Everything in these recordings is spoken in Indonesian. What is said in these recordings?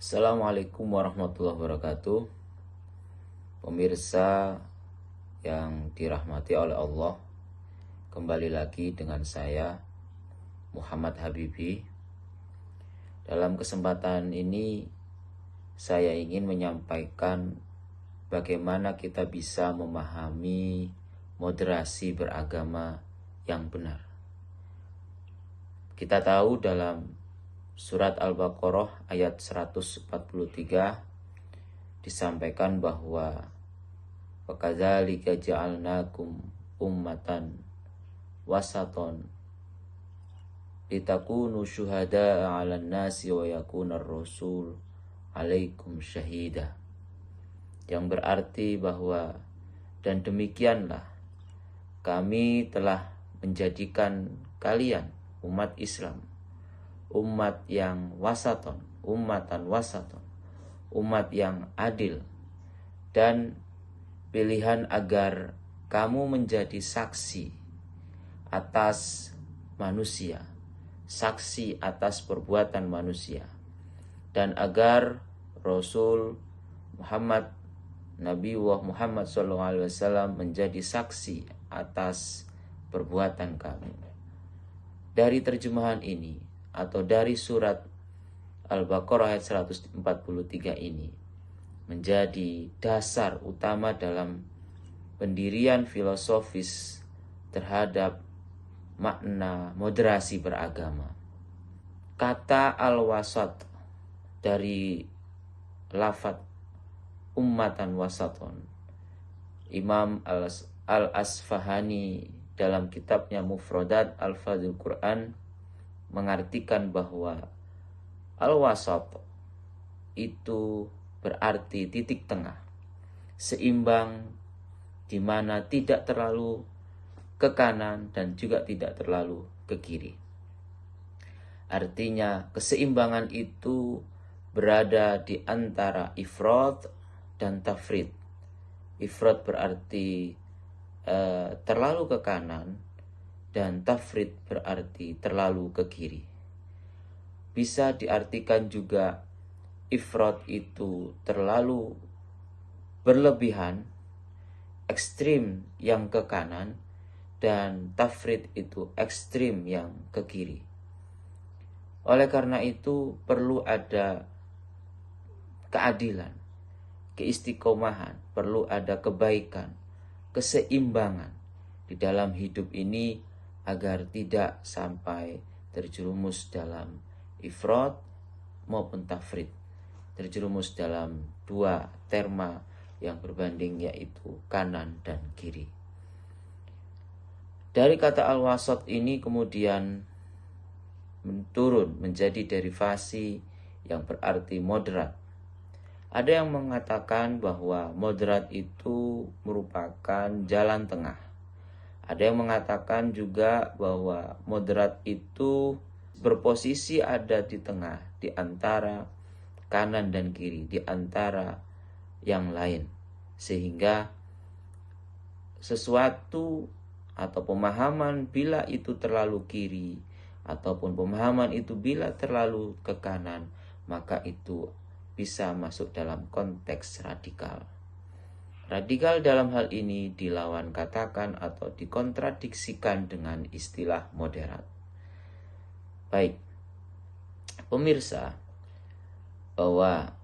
Assalamualaikum warahmatullahi wabarakatuh. Pemirsa yang dirahmati oleh Allah, kembali lagi dengan saya Muhammad Habibi. Dalam kesempatan ini saya ingin menyampaikan bagaimana kita bisa memahami moderasi beragama yang benar. Kita tahu dalam Surat Al-Baqarah ayat 143 disampaikan bahwa وَكَذَلِكَ جَعَلْنَاكُمْ ummatan wasaton litakunu syuhada'a 'alan nasi wa yakunar rasul 'alaikum syahida, yang berarti bahwa dan demikianlah kami telah menjadikan kalian umat Islam, umat yang wasaton, ummatan wasaton, umat yang adil, dan pilihan agar kamu menjadi saksi atas manusia, saksi atas perbuatan manusia, dan agar Rasul Muhammad, Nabi Muhammad SAW menjadi saksi atas perbuatan kamu. Dari terjemahan ini atau dari surat Al-Baqarah ayat 143 ini menjadi dasar utama dalam pendirian filosofis terhadap makna moderasi beragama. Kata al-wasat dari lafadz ummatan wasaton, Imam Al-Asfahani dalam kitabnya Mufradat Al-Fadhil Quran mengartikan bahwa al-wasat itu berarti titik tengah, seimbang, di mana tidak terlalu ke kanan dan juga tidak terlalu ke kiri. Artinya keseimbangan itu berada di antara ifrat dan tafrid. Ifrat berarti terlalu ke kanan, dan tafrid berarti terlalu ke kiri. Bisa diartikan juga ifrat itu terlalu berlebihan, ekstrim yang ke kanan, dan tafrid itu ekstrim yang ke kiri. Oleh karena itu perlu ada keadilan, keistiqomahan, perlu ada kebaikan, keseimbangan di dalam hidup ini agar tidak sampai terjerumus dalam ifrat maupun tafrid, terjerumus dalam dua terma yang berbanding, yaitu kanan dan kiri. Dari kata al-wasat ini kemudian turun menjadi derivasi yang berarti moderat. Ada yang mengatakan bahwa moderat itu merupakan jalan tengah. Ada yang mengatakan juga bahwa moderat itu berposisi ada di tengah, di antara kanan dan kiri, di antara yang lain. Sehingga sesuatu atau pemahaman bila itu terlalu kiri, ataupun pemahaman itu bila terlalu ke kanan, maka itu bisa masuk dalam konteks radikal. Radikal dalam hal ini dilawan katakan atau dikontradiksikan dengan istilah moderat. Baik, pemirsa, bahwa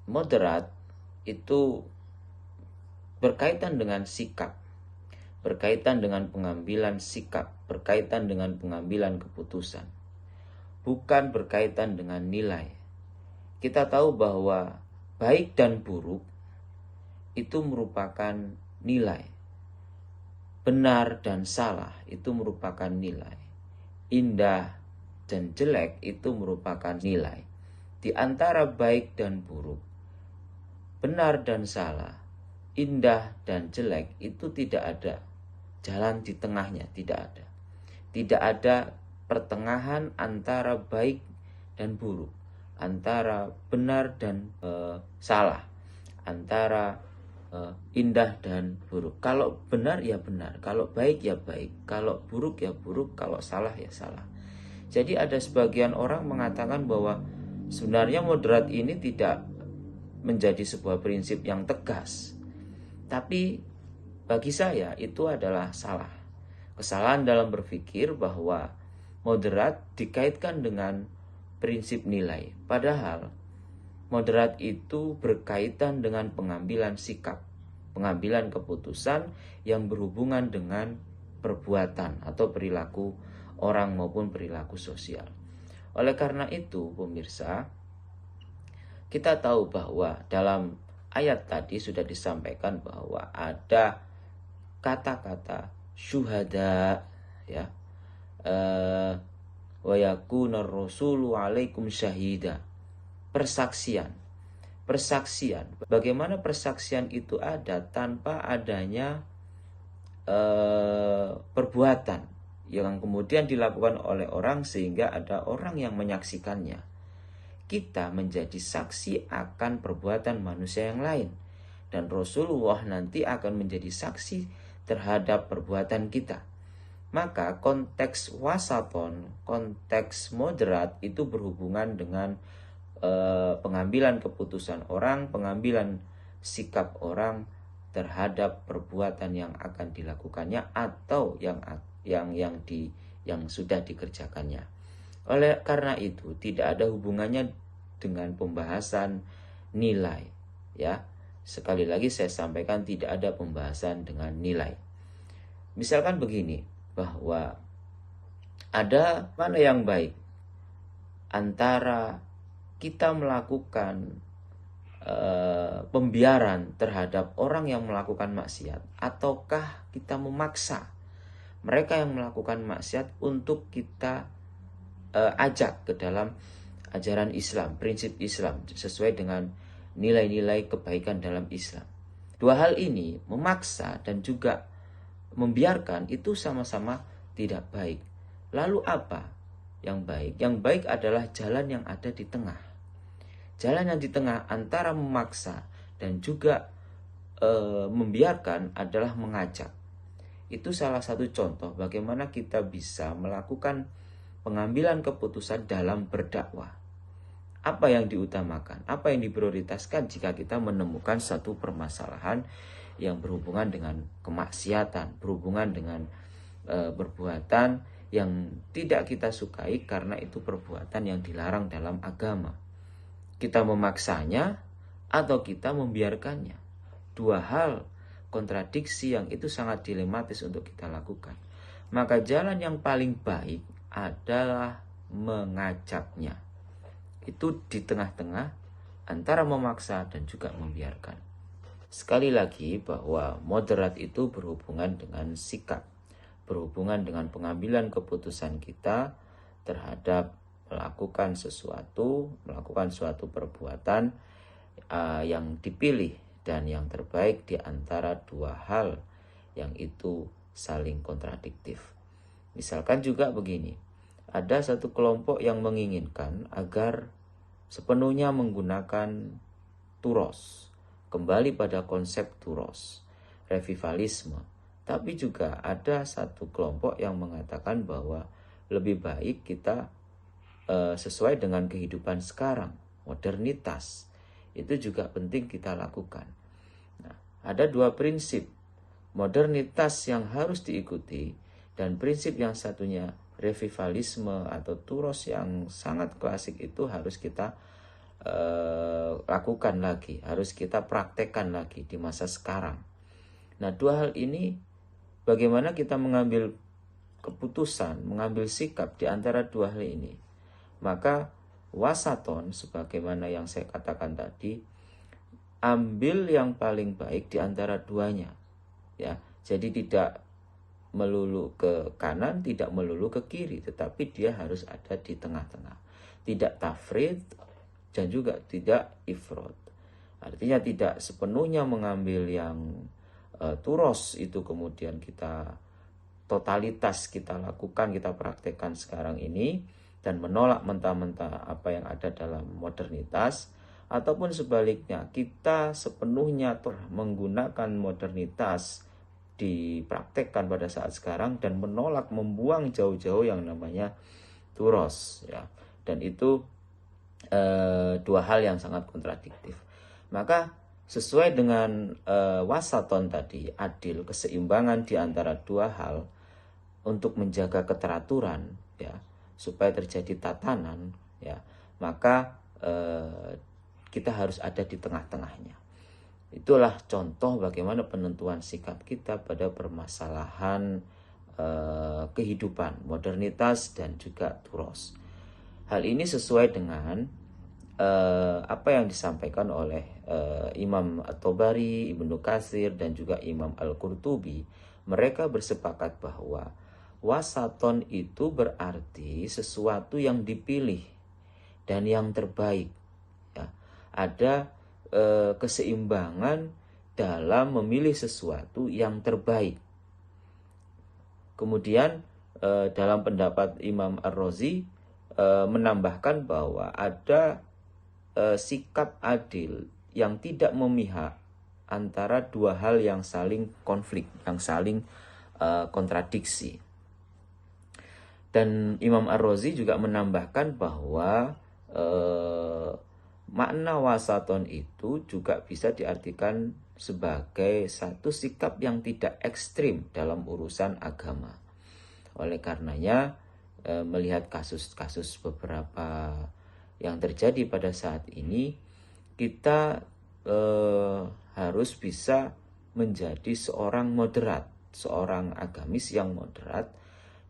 moderat itu berkaitan dengan sikap, berkaitan dengan pengambilan sikap, berkaitan dengan pengambilan keputusan, bukan berkaitan dengan nilai. Kita tahu bahwa baik dan buruk itu merupakan nilai. Benar dan salah itu merupakan nilai. Indah dan jelek itu merupakan nilai. Di antara baik dan buruk, benar dan salah, indah dan jelek itu tidak ada jalan di tengahnya, tidak ada. Tidak ada pertengahan antara baik dan buruk, antara benar dan salah, antara indah dan buruk. Kalau benar ya benar, kalau baik ya baik, kalau buruk ya buruk, kalau salah ya salah. Jadi ada sebagian orang mengatakan bahwa Sebenarnya moderat ini tidak menjadi sebuah prinsip yang tegas, tapi bagi saya itu adalah salah. Kesalahan dalam berpikir bahwa moderat dikaitkan dengan prinsip nilai. Padahal moderat itu berkaitan dengan pengambilan sikap, pengambilan keputusan yang berhubungan dengan perbuatan atau perilaku orang maupun perilaku sosial. Oleh karena itu, pemirsa, kita tahu bahwa dalam ayat tadi sudah disampaikan bahwa ada kata-kata syuhada, ya, wa yakunar rasulu alaikum syahida, persaksian. Bagaimana persaksian itu ada tanpa adanya perbuatan yang kemudian dilakukan oleh orang sehingga ada orang yang menyaksikannya. Kita menjadi saksi akan perbuatan manusia yang lain, dan Rasulullah nanti akan menjadi saksi terhadap perbuatan kita. Maka konteks wasaton, konteks moderat itu berhubungan dengan pengambilan keputusan orang, pengambilan sikap orang terhadap perbuatan yang akan dilakukannya atau yang sudah dikerjakannya. Oleh karena itu tidak ada hubungannya dengan pembahasan nilai, ya. Sekali lagi saya sampaikan tidak ada pembahasan dengan nilai. Misalkan begini, bahwa ada mana yang baik antara kita melakukan pembiaran terhadap orang yang melakukan maksiat, ataukah kita memaksa mereka yang melakukan maksiat untuk kita ajak ke dalam ajaran Islam, prinsip Islam sesuai dengan nilai-nilai kebaikan dalam Islam. Dua hal ini, memaksa dan juga membiarkan, itu sama-sama tidak baik. Lalu apa yang baik? Yang baik adalah jalan yang ada di tengah. Jalan yang di tengah antara memaksa dan juga membiarkan adalah mengajak. Itu salah satu contoh bagaimana kita bisa melakukan pengambilan keputusan dalam berdakwah. Apa yang diutamakan, apa yang diprioritaskan jika kita menemukan satu permasalahan yang berhubungan dengan kemaksiatan, berhubungan dengan perbuatan yang tidak kita sukai karena itu perbuatan yang dilarang dalam agama. Kita memaksanya atau kita membiarkannya. Dua hal kontradiksi yang itu sangat dilematis untuk kita lakukan. Maka jalan yang paling baik adalah mengajaknya. Itu di tengah-tengah antara memaksa dan juga membiarkan. Sekali lagi bahwa moderat itu berhubungan dengan sikap, berhubungan dengan pengambilan keputusan kita terhadap melakukan suatu perbuatan yang dipilih dan yang terbaik di antara dua hal yang itu saling kontradiktif. Misalkan juga begini, ada satu kelompok yang menginginkan agar sepenuhnya menggunakan turos, kembali pada konsep turos, revivalisme. Tapi juga ada satu kelompok yang mengatakan bahwa lebih baik kita sesuai dengan kehidupan sekarang, modernitas. Itu juga penting kita lakukan. Nah, ada dua prinsip, modernitas yang harus diikuti dan prinsip yang satunya revivalisme atau turos yang sangat klasik itu harus kita lakukan lagi, harus kita praktekkan lagi di masa sekarang. Nah, dua hal ini bagaimana kita mengambil keputusan, mengambil sikap di antara dua hal ini. Maka wasaton sebagaimana yang saya katakan tadi, ambil yang paling baik di antara duanya, ya. Jadi tidak melulu ke kanan, tidak melulu ke kiri, tetapi dia harus ada di tengah-tengah. Tidak tafrid dan juga tidak ifrod. Artinya tidak sepenuhnya mengambil yang turos itu kemudian kita totalitas kita lakukan, kita praktekkan sekarang ini dan menolak mentah-mentah apa yang ada dalam modernitas, ataupun sebaliknya kita sepenuhnya menggunakan modernitas dipraktekkan pada saat sekarang dan menolak, membuang jauh-jauh yang namanya turos, ya. Dan itu dua hal yang sangat kontradiktif. Maka sesuai dengan wasaton tadi, adil, keseimbangan di antara dua hal untuk menjaga keteraturan, ya, supaya terjadi tatanan, ya, maka kita harus ada di tengah-tengahnya. Itulah contoh bagaimana penentuan sikap kita pada permasalahan kehidupan, modernitas dan juga turos. Hal ini sesuai dengan apa yang disampaikan oleh Imam At-Tabari, Ibnu Katsir, dan juga Imam Al-Qurtubi. Mereka bersepakat bahwa wasaton itu berarti sesuatu yang dipilih dan yang terbaik. Ya, ada keseimbangan dalam memilih sesuatu yang terbaik. Kemudian dalam pendapat Imam Ar-Razi menambahkan bahwa ada sikap adil yang tidak memihak antara dua hal yang saling konflik, yang saling kontradiksi. Dan Imam Ar-Razi juga menambahkan bahwa makna wasaton itu juga bisa diartikan sebagai satu sikap yang tidak ekstrim dalam urusan agama. Oleh karenanya, melihat kasus-kasus beberapa yang terjadi pada saat ini, kita harus bisa menjadi seorang moderat, seorang agamis yang moderat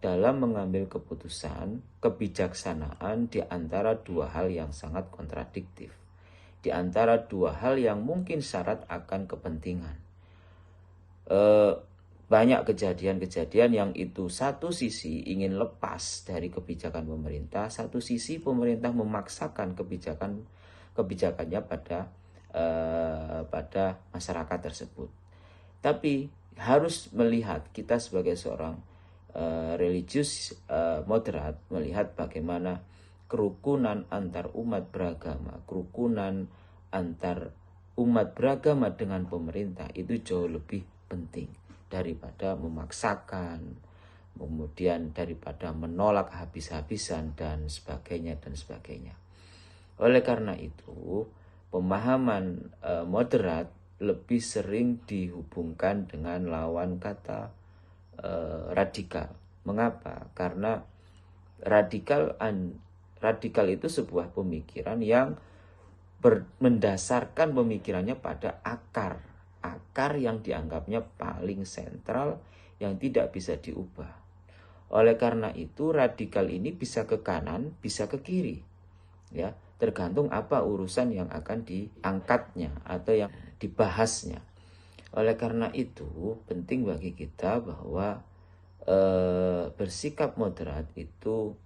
dalam mengambil keputusan, kebijaksanaan di antara dua hal yang sangat kontradiktif, di antara dua hal yang mungkin syarat akan kepentingan. Banyak kejadian-kejadian yang itu satu sisi ingin lepas dari kebijakan pemerintah, satu sisi pemerintah memaksakan kebijakannya pada masyarakat tersebut. Tapi harus melihat, kita sebagai seorang religius moderat, melihat bagaimana kerukunan antar umat beragama, kerukunan antar umat beragama dengan pemerintah itu jauh lebih penting daripada memaksakan, kemudian daripada menolak habis-habisan dan sebagainya dan sebagainya. Oleh karena itu, pemahaman moderat lebih sering dihubungkan dengan lawan kata radikal. Mengapa? Karena radikal itu sebuah pemikiran yang mendasarkan pemikirannya pada akar yang dianggapnya paling sentral, yang tidak bisa diubah. Oleh karena itu, radikal ini bisa ke kanan, bisa ke kiri, ya, tergantung apa urusan yang akan diangkatnya atau yang dibahasnya. Oleh karena itu, penting bagi kita bahwa bersikap moderat itu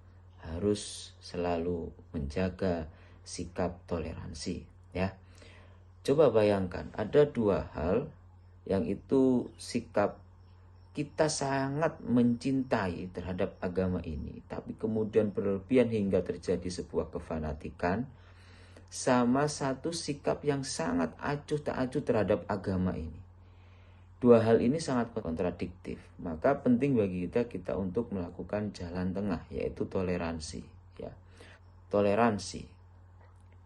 harus selalu menjaga sikap toleransi, ya. Coba bayangkan, ada dua hal yang itu sikap kita sangat mencintai terhadap agama ini, tapi kemudian berlebihan hingga terjadi sebuah kefanatikan, sama satu sikap yang sangat acuh tak acuh terhadap agama ini. Dua hal ini sangat kontradiktif, maka penting bagi kita untuk melakukan jalan tengah, yaitu toleransi, ya. Toleransi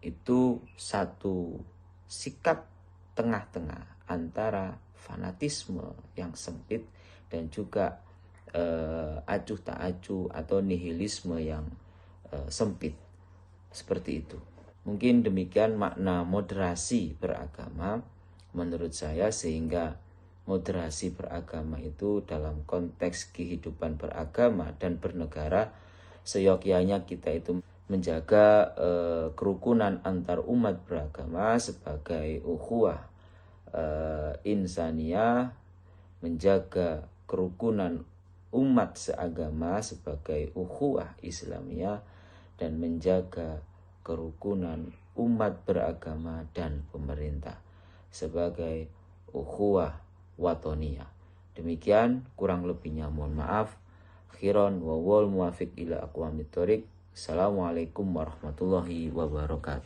itu satu sikap tengah-tengah antara fanatisme yang sempit dan juga acuh tak acuh atau nihilisme yang sempit, seperti itu. Mungkin demikian makna moderasi beragama menurut saya, sehingga moderasi beragama itu dalam konteks kehidupan beragama dan bernegara, seyogyanya kita itu menjaga kerukunan antar umat beragama sebagai ukhuwah insaniyah, menjaga kerukunan umat seagama sebagai ukhuwah Islamiyah, dan menjaga kerukunan umat beragama dan pemerintah sebagai ukhuwah watoniyah. Demikian, kurang lebihnya mohon maaf. Khairan wa wal muwafiq ila aqwamit thoriq. Assalamualaikum warahmatullahi wabarakatuh.